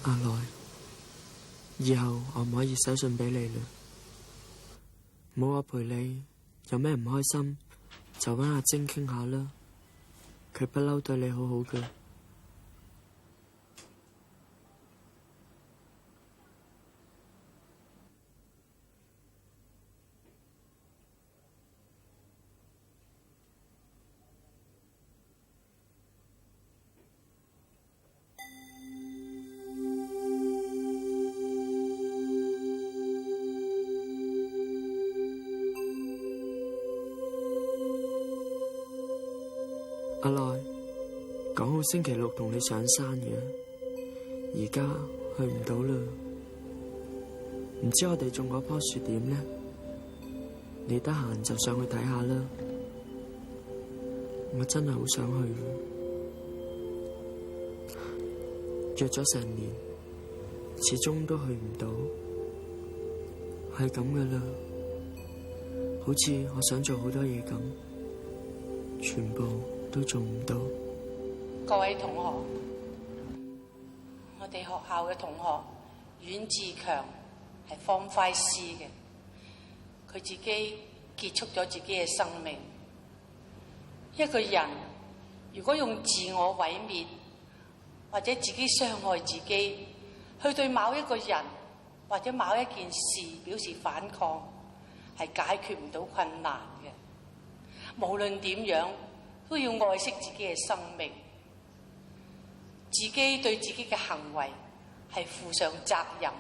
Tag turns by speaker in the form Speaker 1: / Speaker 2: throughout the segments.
Speaker 1: 阿來，以後我唔可以寫信俾你啦，冇我陪你，有咩唔開心就揾阿晶傾下啦，佢不嬲對你好好嘅。阿來，講好星期六同你上山嘅，而家去唔到啦。唔知我哋種嗰棵樹點呢？你得閒就上去睇下啦。我真係好想去，約咗成年，始終都去唔到，係咁噶啦。好似我想做好多嘢咁，全部都做唔到。
Speaker 2: 各位同學，我哋學校嘅同學阮志強係Form 5C嘅，佢自己結束咗自己嘅生命。一個人如果用自我毀滅或者自己傷害自己，去對某一個人或者某一件事表示反抗，係解決唔到困難嘅。無論點樣，都要愛惜自己嘅生命，自己對自己嘅行為係負上責任。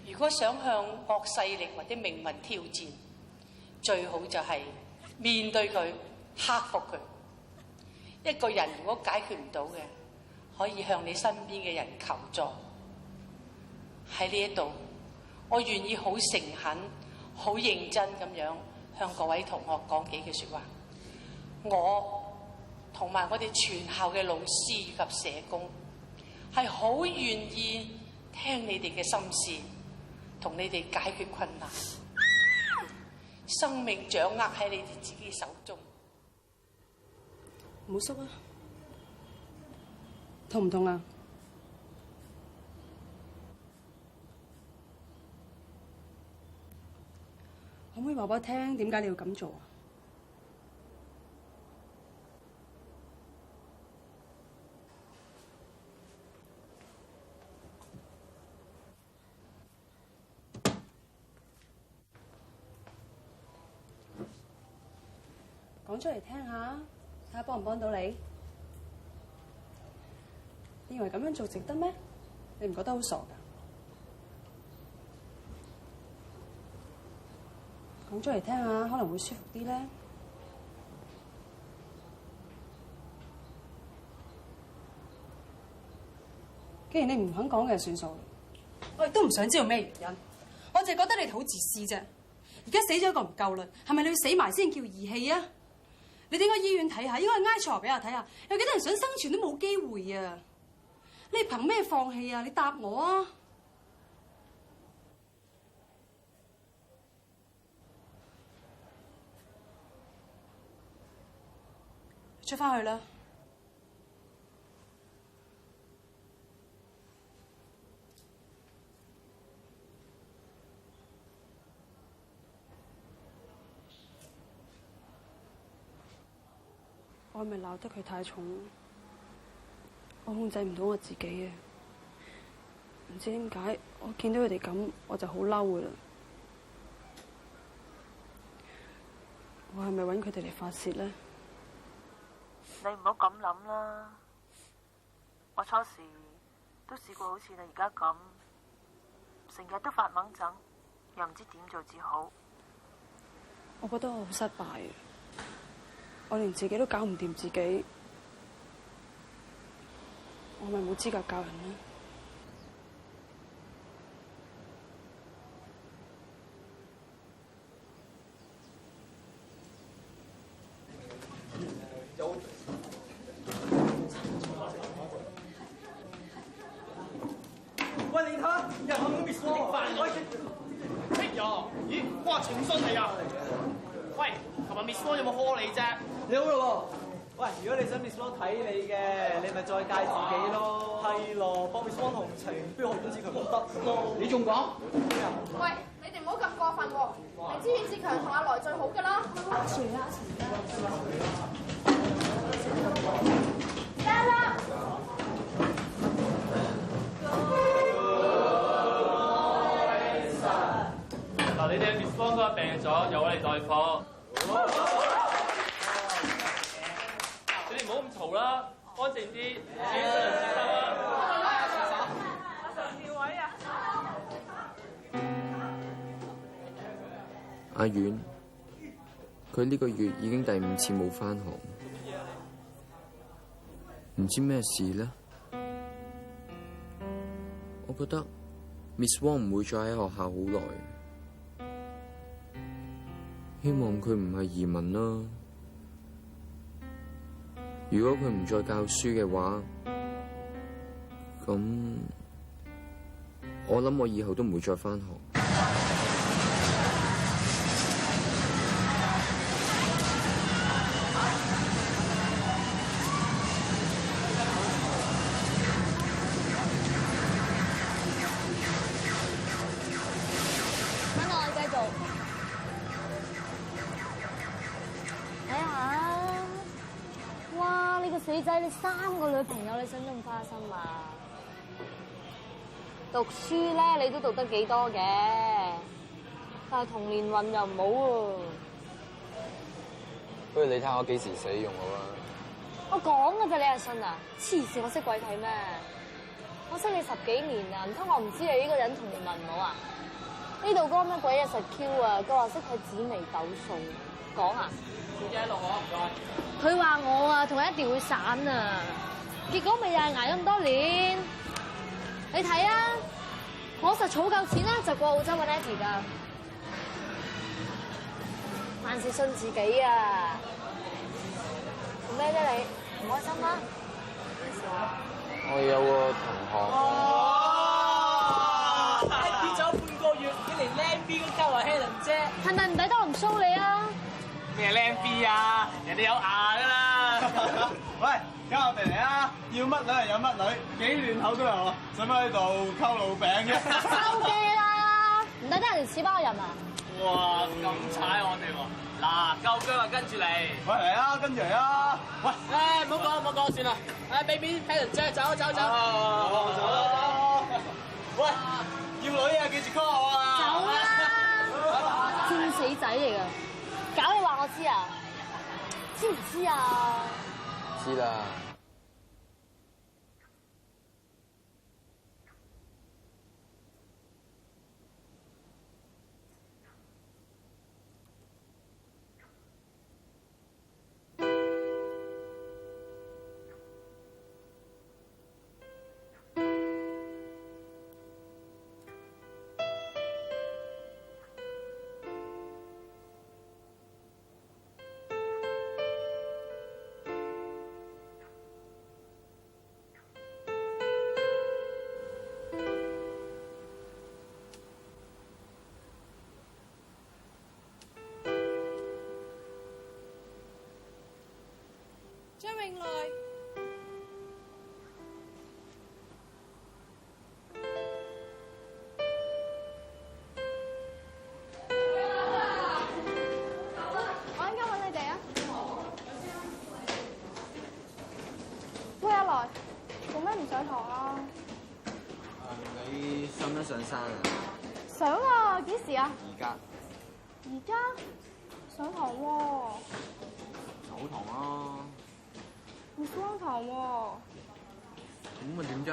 Speaker 2: 如果想向惡勢力或者命運挑戰，最好就係面對佢，克服佢。一個人如果解決唔到嘅，可以向你身邊嘅人求助。喺呢一度，我願意好誠懇、好認真咁樣向各位同學講幾句説話。我同埋我哋全校嘅老師以及社工係好願意聽你哋嘅心事，同你哋解決困難。生命掌握喺你哋自己手中。
Speaker 3: 唔好縮啊！痛唔痛啊？可唔可以話俾我聽點解你要咁做啊？講出嚟聽下，睇下幫唔幫到你。你以為咁樣做值得咩？你唔覺得好傻㗎？講出嚟聽下，可能會舒服啲咧。既然你唔肯講嘅，就算數。我亦都唔想知道咩原因，我淨係覺得你哋好自私啫。而家死咗一個唔夠啦，係咪你要死埋先叫義氣啊？你哋應該醫院睇下，應該挨錯俾我睇下，有幾多人想生存都冇機會啊！你憑咩放棄啊？你答我啊！出返去啦！我係咪鬧得佢太重？我控制唔到我自己啊！唔知點解，我見到佢哋咁，我就好嬲噶啦！我係咪揾佢哋嚟發泄咧？
Speaker 4: 你唔好咁諗啦！我初時都試過好似你而家咁，成日都發猛疹，又唔知點做至好。
Speaker 3: 我覺得我好失敗啊！我連自己都搞唔掂自己，我咪冇資格教人咧？
Speaker 5: 喂，你睇下，又喊緊 Miss Wong，哎呀，咦，哇，情信嚟啊！喂，琴日 Miss Wong 有冇 call 你啫？你好啦喎，喂，如果你想 Miss Wong 睇你嘅，你咪再戒自己咯。係咯，幫 Miss Wong 同情，不如學阮志強都得咯。你仲講？
Speaker 6: 喂，你哋唔好咁過分喎！明知阮志強同阿來最好㗎啦。算啦，得啦。
Speaker 7: 嗱，你哋 Miss Wong 嗰日病咗，由我嚟代課。你哋唔好咁嘈啦，安靜啲，自己上人自修啦。
Speaker 4: 我上調位啊！
Speaker 1: 阿遠，佢呢個月已經第5次冇返學，唔知咩事呢？我覺得 Miss Wong 唔會再喺學校好耐，希望佢唔係移民啦。如果佢唔再教書嘅話，咁我諗我以後都唔會再返學。
Speaker 6: 等我繼續睇下。哇！呢個死仔，你3個女朋友，你想咁花心啊？讀書咧，你都讀得幾多嘅，但係童年運又唔好喎。
Speaker 8: 不如你睇我幾時死用好啦。
Speaker 6: 我講㗎咋，你係信啊？黐線，我識鬼睇咩？我識你10幾年啊，唔通我唔知你呢個人童年運唔好啊？呢度哥乜鬼嘢實 Q 啊？佢話識睇紫微斗數，講啊？
Speaker 7: 小姐落我唔該。
Speaker 6: 佢話我啊，同佢一定會散啊，結果咪又係捱咗咁多年。你睇啊，我實儲夠錢啦，就過澳洲揾 Eddie 㗎。凡事信自己啊！做咩啫你？唔開心啦？咩事啊？
Speaker 8: 我有個同學，
Speaker 5: 跌咗半個月，你連靚 B 都交埋 Helen 姐，
Speaker 6: 係咪唔抵得我唔 show 你啊？
Speaker 5: 咩靚 B 啊？人哋有牙㗎啦！喂，交我哋嚟啊！要乜女係有乜女，幾亂口都有啊！使乜喺度溝老餅嘅？
Speaker 6: 收機啦！唔抵得人哋似包人啊！
Speaker 7: 哇，咁踩我哋喎！嗱，夠姜啊，跟住嚟。
Speaker 5: 喂，嚟啊，跟住嚟啊！喂，
Speaker 7: 誒，唔好講，算啦。誒，俾面 Helen 姐，走。
Speaker 5: 走啦！喂，要女啊，記住 call 我啊！
Speaker 6: 走啦！專死仔嚟㗎，搞你話我知啊？知唔知啊？
Speaker 8: 知啦。
Speaker 3: 張永來，
Speaker 6: 我應該揾你哋啊！喂，阿來，做咩唔上堂啊？
Speaker 8: 你上唔上山啊？
Speaker 6: 上啊！幾時啊？
Speaker 8: 而家
Speaker 6: 而家上堂喎，
Speaker 8: 好堂啊！
Speaker 6: 唔上堂喎。
Speaker 8: 咁咪點啫？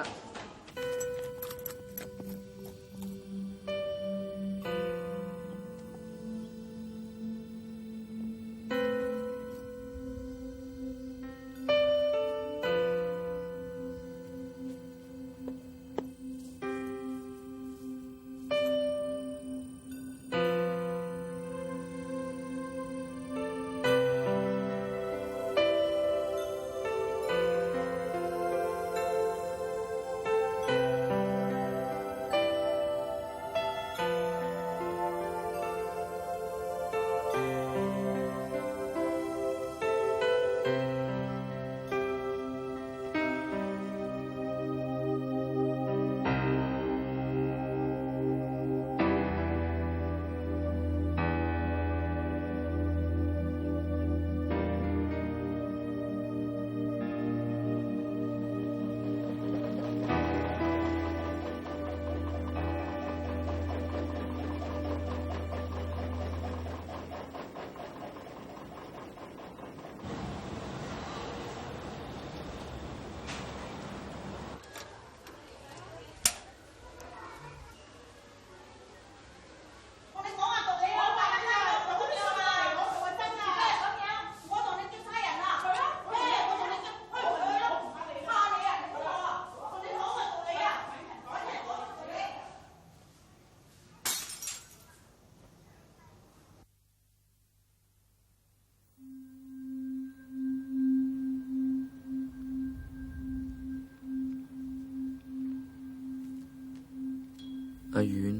Speaker 1: 阿遠，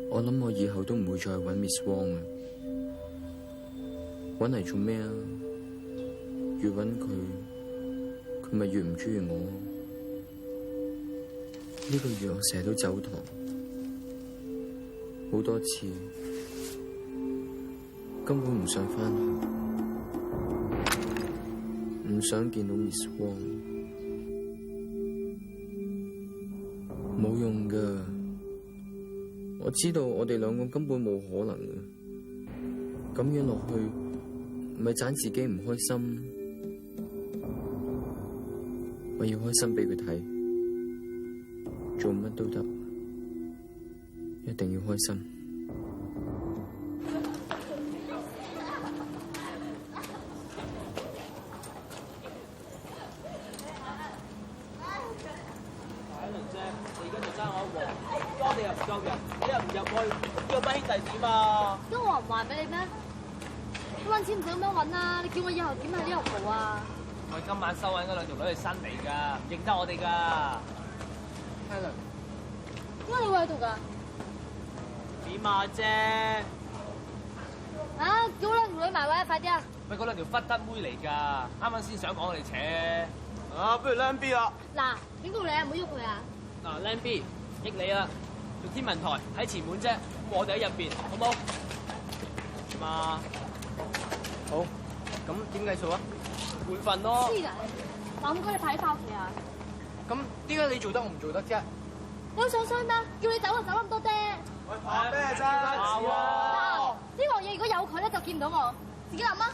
Speaker 1: 我諗我以後都唔會再揾 Miss Wong 啦。揾嚟做咩啊？越揾佢，佢咪越唔中意我。呢個月我成日都走堂，好多次，根本唔想返學，唔想見到 Miss Wong，冇用㗎。我知道我哋兩個根本冇可能嘅，咁樣落去咪盞自己唔開心。我要開心俾佢睇，做乜都得，一定要開心。
Speaker 6: 咁我唔還俾你咩？你揾錢唔使咁樣揾啦！你叫我以後點喺呢度蒲啊？
Speaker 7: 我今晚收緊嗰兩條女係新嚟㗎，唔認得我哋㗎。Helen，
Speaker 6: 點解你會喺度㗎？
Speaker 7: 點啊姐？
Speaker 6: 啊！叫兩條女埋位啊！快啲啊！
Speaker 7: 喂，嗰兩條忽得妹嚟㗎，啱啱先想講我哋扯。
Speaker 5: 啊，不如靚 B 啦。
Speaker 6: 嗱，警告你啊，唔好喐佢啊！
Speaker 7: 嗱，靚 B，益你啦，做天文台喺前門啫，我哋喺入邊，好冇？嘛，
Speaker 8: 好，咁點計數啊？
Speaker 7: 換份咯。
Speaker 6: 黐㗎！嗱，唔該你快啲翻屋企啊！
Speaker 8: 咁點解你做得我唔做得啫？
Speaker 6: 你好想衰咩？叫你走就走咁多啫！
Speaker 5: 喂，怕咩啫？
Speaker 6: 嗱，呢鑊嘢如果有佢咧，就見唔到我，自己諗啊！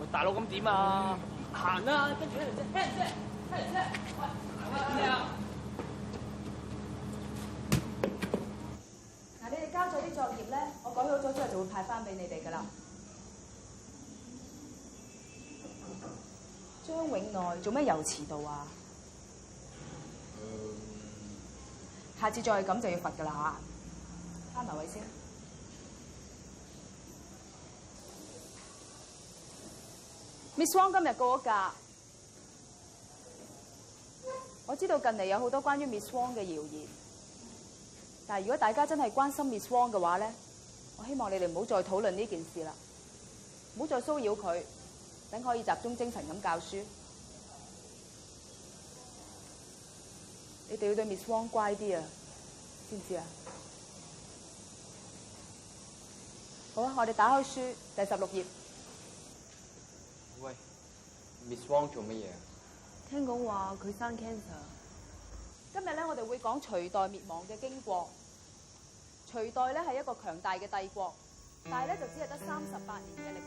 Speaker 7: 喂，大佬咁點啊？行啦，跟住呢條車，車，喂，行啊！
Speaker 9: 嗱，你哋交咗啲作業咧，我改好咗之後就會派翻俾你哋噶啦。張永內做咩又遲到啊？下次再係咁就要罰噶啦嚇，翻埋位先。Miss Wong 今日告咗假，我知道近嚟有好多關於 Miss Wong 嘅謠言，但係如果大家真係關心 Miss Wong 嘅話咧，我希望你哋唔好再討論呢件事啦，唔好再騷擾佢，等可以集中精神咁教書。你哋要對 Miss Wong 乖啲啊，知唔知啊？好啊，我哋打開書第16頁。
Speaker 8: 喂，Miss Wong 做乜嘢啊？
Speaker 9: 聽講話佢生 cancer。今日咧，我哋會講隋代滅亡嘅經過。隋代咧係一個強大嘅帝國，但係咧就只係得38年嘅歷史。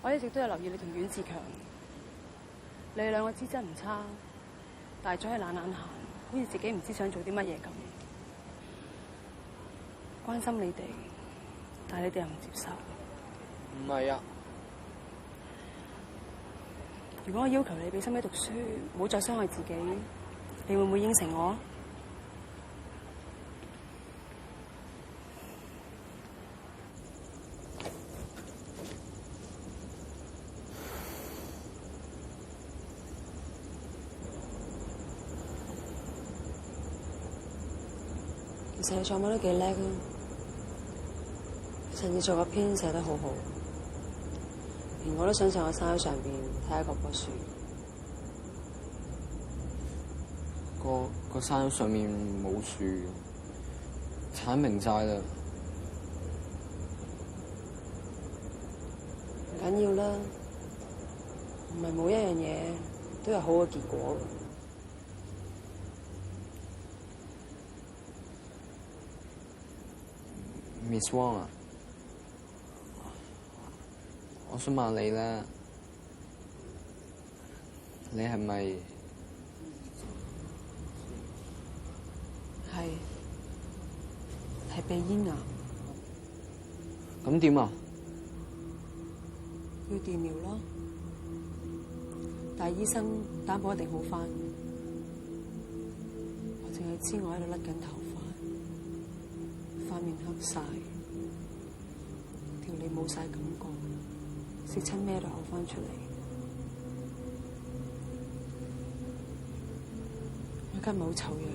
Speaker 9: 我一直都有留意你同阮志強，你哋兩個資質唔差，但係總係懶懶閒，好似自己唔知想做啲乜嘢咁。關心你哋，但係你哋又唔接受。
Speaker 8: 唔係啊，
Speaker 9: 如果我要求你俾心機讀書，唔好再傷害自己，你會唔會應承我？其實你作文都幾叻啊！上次做個篇寫得好好，連我都想上個山上邊睇下嗰棵樹。
Speaker 8: 個山上面冇樹，剷明晒啦。
Speaker 9: 唔緊要啦，唔係每一樣嘢都有好嘅結果㗎。
Speaker 8: Miss Wong 啊，我想問你咧，你係咪
Speaker 9: 係鼻咽癌？
Speaker 8: 咁點啊？
Speaker 3: 要電療咯，但係醫生擔保一定好返。我淨係知我喺度甩緊頭髮，塊面黑晒，條脷冇晒感覺，食親咩都嘔返出嚟。我而家咪好醜樣。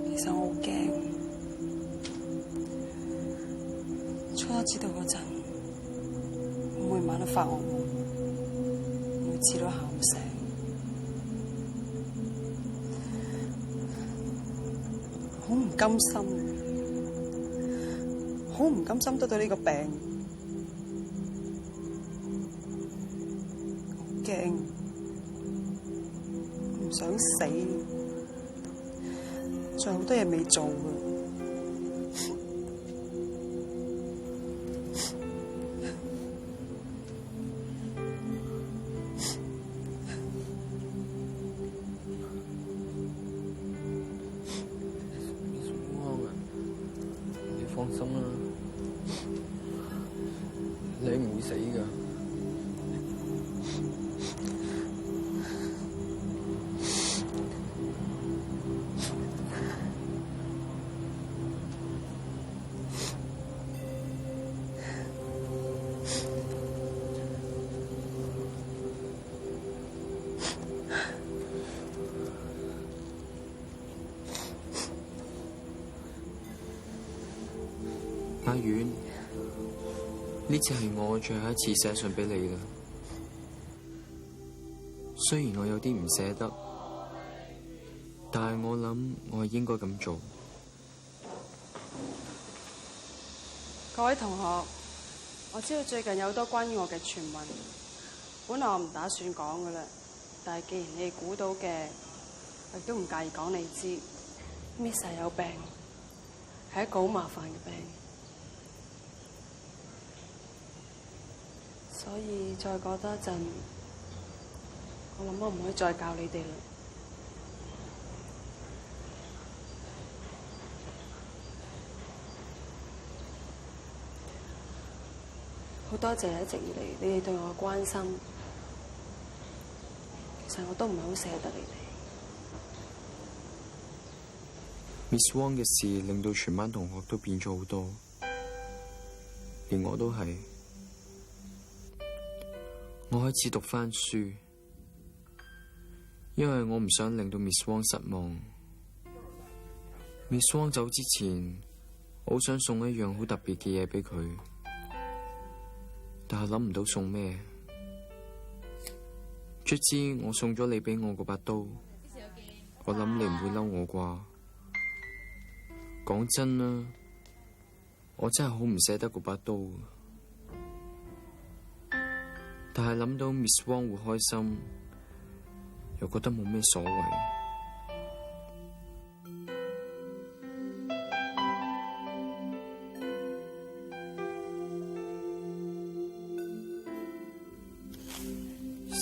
Speaker 3: 其實我好驚，初初知道嗰陣，我每晚都發噩夢，每次都喊醒，好唔甘心，好唔甘心得到呢個病，好驚，唔想死。仲有好多嘢未做㗎，
Speaker 8: 你放心啦，你唔會死㗎。
Speaker 1: 阿婉，呢次係我最後一次寫信俾你啦。雖然我有啲唔捨得，但係我諗我係應該咁做。
Speaker 3: 各位同學，我知道最近有好多關於我嘅傳聞，本來我唔打算講㗎啦，但係既然你哋估到嘅，我亦都唔介意講你知。Miss 係有病，係一個好麻煩嘅病。所以再過多一陣，我諗我唔可以再教你哋啦。好多謝一直以嚟你哋對我嘅關心，其實我都唔係好捨得你哋。
Speaker 1: Miss Wong 嘅事令到全班同學都變咗好多，連我都係。我開始讀返書，因為我唔想令到 Miss Wong 失望。Miss Wong 走之前，我好想送一樣好特別嘅嘢俾佢，但係諗唔到送咩。卒之我送咗你俾我嗰把刀，我諗你唔會嬲我啩。講真啦，我真係好唔捨得嗰把刀。但係諗到 Miss Wong 會開心，又覺得冇咩所謂。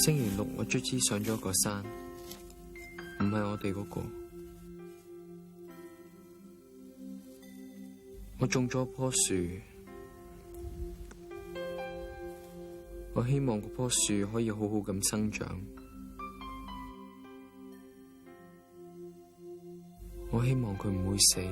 Speaker 1: 星期六我卒之上咗個山，唔係我哋嗰個。我種咗棵樹。我希望嗰棵樹可以好好咁生長，我希望佢唔會死。